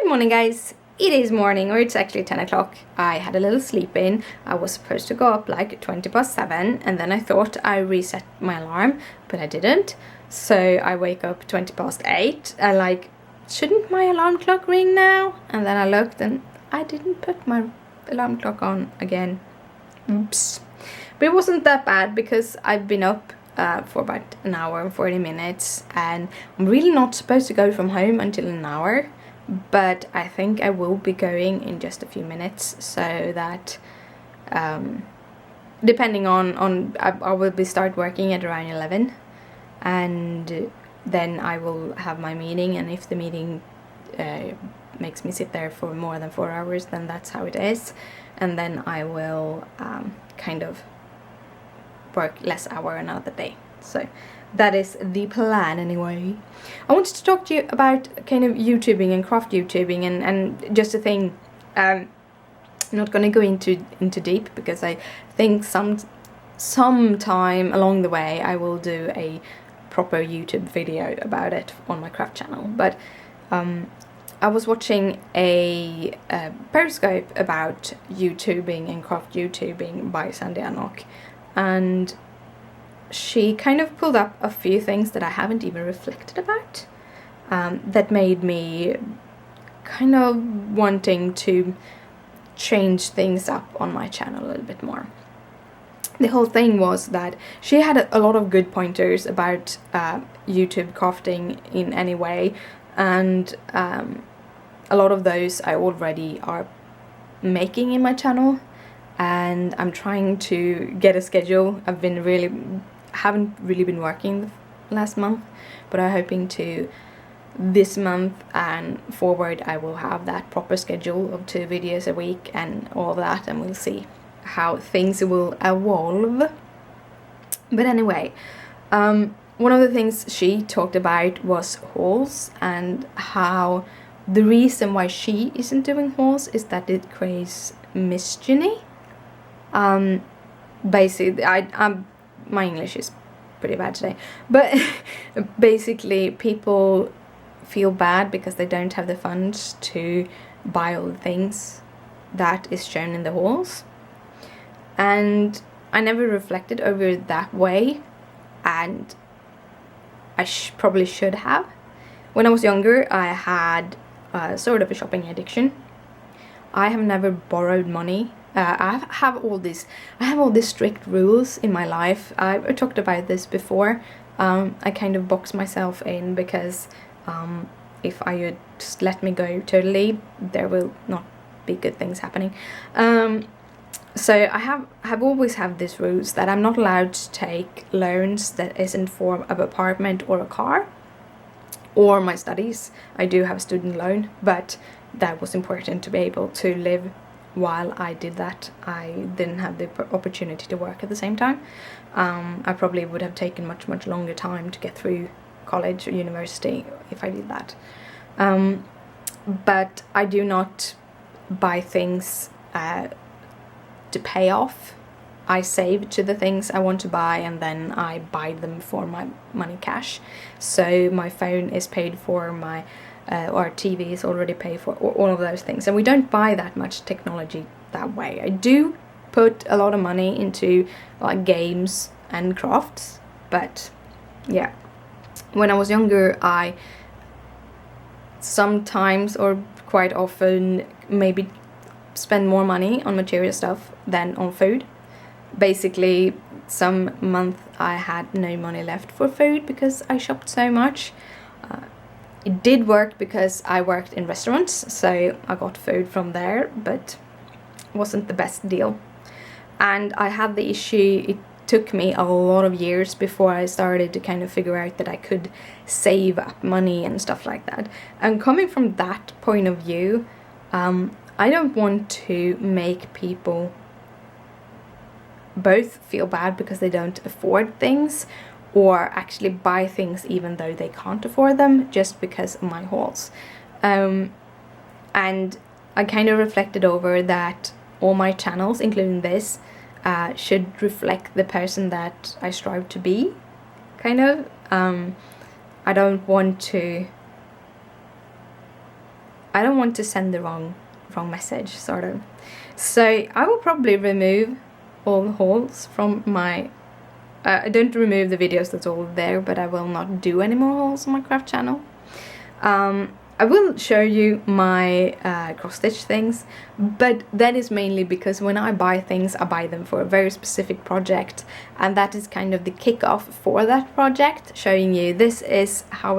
Good morning, guys. It is morning, or it's actually 10 o'clock. I had a little sleep in. I was supposed to go up like 20 past 7, and then I thought I reset my alarm, but I didn't. So I wake up 20 past 8. I like, shouldn't my alarm clock ring now? And then I looked and I didn't put my alarm clock on again. Oops. But it wasn't that bad because I've been up for about an hour and 40 minutes, and I'm really not supposed to go from home until an hour. But I think I will be going in just a few minutes, so that depending on I will be start working at around 11, and then I will have my meeting, and if the meeting makes me sit there for more than 4 hours, then that's how it is, and then I will kind of work less hour another day. So that is the plan anyway. I wanted to talk to you about kind of YouTubing and craft YouTubing and just a thing. I'm not going to go into deep because I think sometime along the way I will do a proper YouTube video about it on my craft channel. But I was watching a Periscope about YouTubing and craft YouTubing by Sandy Anok, and she kind of pulled up a few things that I haven't even reflected about, that made me kind of wanting to change things up on my channel a little bit more. The whole thing was that she had a lot of good pointers about YouTube crafting in any way, and a lot of those I already are making in my channel, and I'm trying to get a schedule. Haven't really been working the last month, but I'm hoping to this month and forward I will have that proper schedule of 2 videos a week and all that, and we'll see how things will evolve. But anyway, one of the things she talked about was hauls, and how the reason why she isn't doing hauls is that it creates misogyny. Basically, my English is pretty bad today, but basically people feel bad because they don't have the funds to buy all the things that is shown in the hauls. And I never reflected over it that way, and I probably should have. When I was younger, I had sort of a shopping addiction. I have never borrowed money. I have all these strict rules in my life. I talked about this before. I kind of box myself in because if I would just let me go totally, there will not be good things happening. So I have always had these rules that I'm not allowed to take loans that isn't for an apartment or a car or my studies. I do have a student loan, but that was important to be able to live while I did that. I didn't have the opportunity to work at the same time. I probably would have taken much longer time to get through college or university if I did that. But I do not buy things to pay off. I save to the things I want to buy, and then I buy them for my money cash. So my phone is paid for, my our TV is already paid for, all of those things, and we don't buy that much technology that way. I do put a lot of money into like games and crafts, but yeah, when I was younger I sometimes, or quite often, maybe spend more money on material stuff than on food. Basically, some month I had no money left for food because I shopped so much. It did work because I worked in restaurants, so I got food from there, but it wasn't the best deal. And I had the issue, it took me a lot of years before I started to kind of figure out that I could save up money and stuff like that. And coming from that point of view, I don't want to make people both feel bad because they don't afford things, or actually buy things even though they can't afford them just because of my hauls. And I kind of reflected over that all my channels, including this, should reflect the person that I strive to be, kind of. I don't want to I don't want to send the wrong message, sort of. So I will probably remove all the hauls from my... I don't remove the videos that's all there, but I will not do any more hauls on my craft channel. I will show you my cross-stitch things, but that is mainly because when I buy things, I buy them for a very specific project, and that is kind of the kickoff for that project, showing you this is how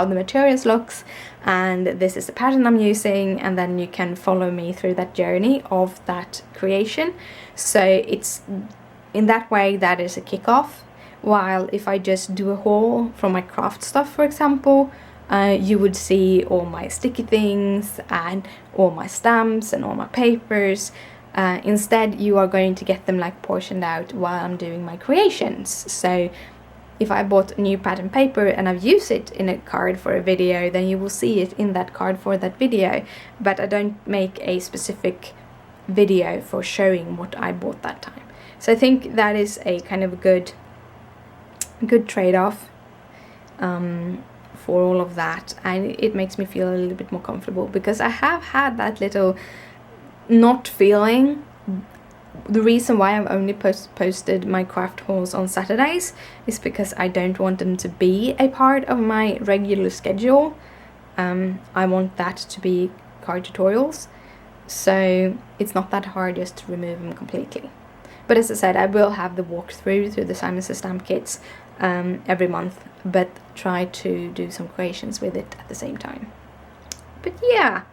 the materials looks, and this is the pattern I'm using, and then you can follow me through that journey of that creation. So it's in that way that is a kickoff, while if I just do a haul from my craft stuff, for example, you would see all my sticky things and all my stamps and all my papers. Instead, you are going to get them like portioned out while I'm doing my creations. So if I bought new pattern paper and I've used it in a card for a video, then you will see it in that card for that video. But I don't make a specific video for showing what I bought that time. So I think that is a kind of good trade-off for all of that, and it makes me feel a little bit more comfortable, because I have had that little not feeling. The reason why I've only posted my craft hauls on Saturdays is because I don't want them to be a part of my regular schedule. I want that to be card tutorials, so it's not that hard just to remove them completely. But as I said, I will have the walkthrough through the Simon Says Stamp kits every month, but try to do some creations with it at the same time. But yeah,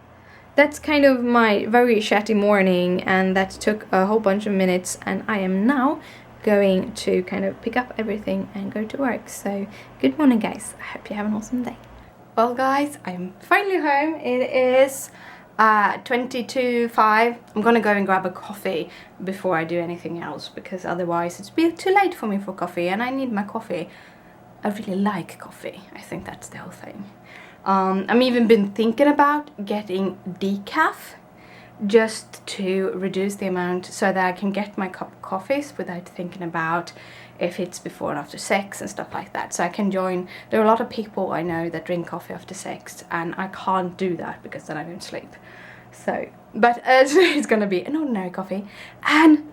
that's kind of my very chatty morning, and that took a whole bunch of minutes, and I am now going to kind of pick up everything and go to work. So good morning, guys. I hope you have an awesome day. Well, guys, I'm finally home. It is 20 to 5. I'm gonna go and grab a coffee before I do anything else, because otherwise it's be too late for me for coffee, and I need my coffee. I really like coffee. I think that's the whole thing. I'm even been thinking about getting decaf, just to reduce the amount so that I can get my cup of coffees without thinking about if it's before and after sex and stuff like that. So I can join. There are a lot of people I know that drink coffee after sex, and I can't do that because then I don't sleep. So, but it's gonna be an ordinary coffee. And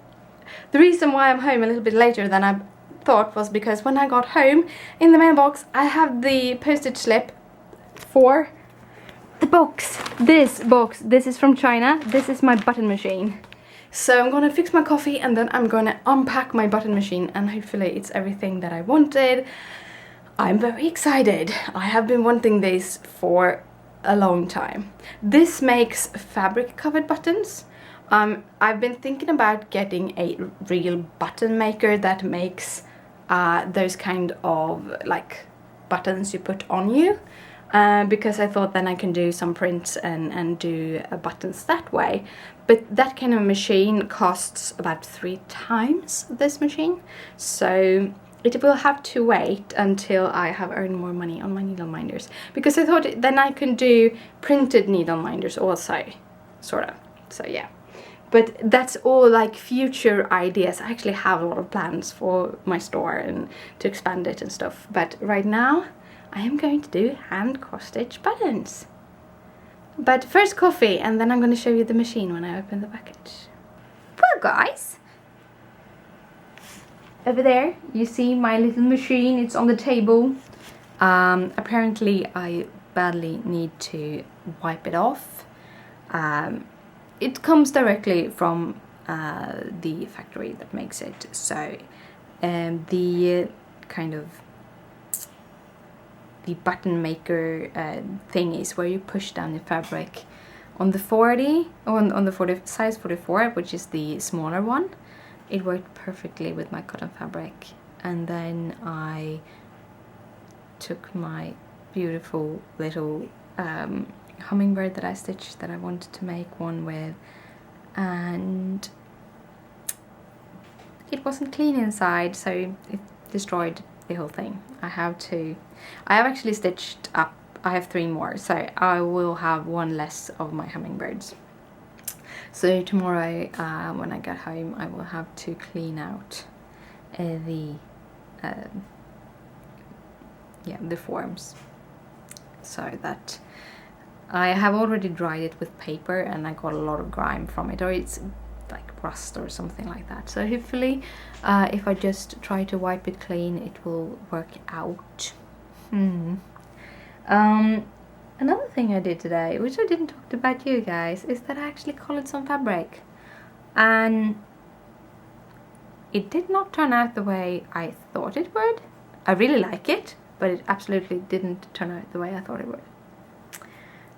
the reason why I'm home a little bit later than I thought was because when I got home, in the mailbox I have the postage slip for the box. This is from China. This is my button machine. So I'm gonna fix my coffee, and then I'm gonna unpack my button machine, and hopefully it's everything that I wanted. I'm very excited. I have been wanting this for a long time. This makes fabric covered buttons. I've been thinking about getting a real button maker that makes those kind of like buttons you put on you, because I thought then I can do some prints and do buttons that way. But that kind of machine costs about 3 times this machine, so it will have to wait until I have earned more money on my needle minders, because I thought then I can do printed needle minders also, sort of. So yeah. But that's all like future ideas. I actually have a lot of plans for my store and to expand it and stuff. But right now, I am going to do hand cross-stitch buttons. But first coffee, and then I'm going to show you the machine when I open the package. Well, guys, over there you see my little machine. It's on the table. Apparently I badly need to wipe it off. It comes directly from the factory that makes it, so the kind of the button maker thing is where you push down the fabric on the 40, on the 40 size 44, which is the smaller one. It worked perfectly with my cotton fabric, and then I took my beautiful little hummingbird that I stitched that I wanted to make one with, and it wasn't clean inside, so it destroyed the whole thing. I have actually stitched up, I have 3 more, so I will have 1 less of my hummingbirds. So tomorrow when I get home, I will have to clean out the forms, so that I have already dried it with paper and I got a lot of grime from it, or it's like rust or something like that. So hopefully if I just try to wipe it clean, it will work out. Another thing I did today, which I didn't talk about you guys, is that I actually colored some fabric, and it did not turn out the way I thought it would. I really like it, but it absolutely didn't turn out the way I thought it would.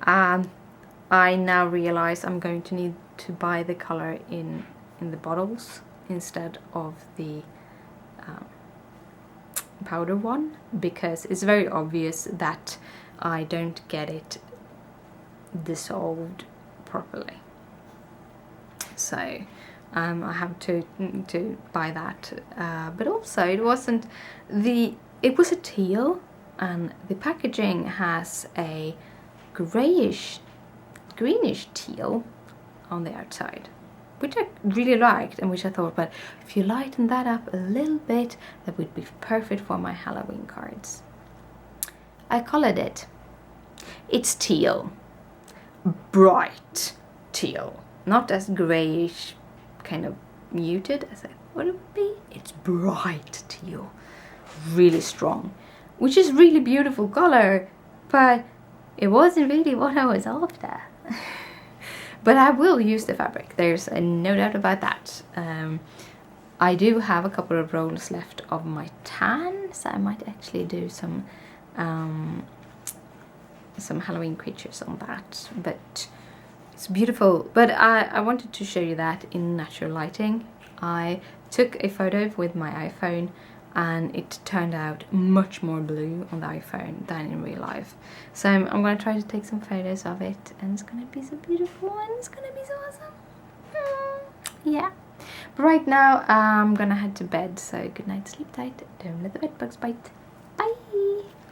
I now realize I'm going to need to buy the color in the bottles instead of the powder one, because it's very obvious that I don't get it dissolved properly. So I have to buy that, but also it was a teal, and the packaging has a greenish teal on the outside, which I really liked, and which I thought, but if you lighten that up a little bit, that would be perfect for my Halloween cards. I colored it. It's teal, bright teal, not as grayish, kind of muted as I thought it would be. It's bright teal, really strong, which is really beautiful color, but it wasn't really what I was after. But I will use the fabric, there's no doubt about that. I do have a couple of rolls left of my tan, so I might actually do some Halloween creatures on that, but it's beautiful. But I wanted to show you that in natural lighting. I took a photo with my iPhone, and it turned out much more blue on the iPhone than in real life. So I'm going to try to take some photos of it, and it's going to be so beautiful, and it's going to be so awesome. Yeah. But right now I'm going to head to bed, so good night, sleep tight, don't let the bed bugs bite.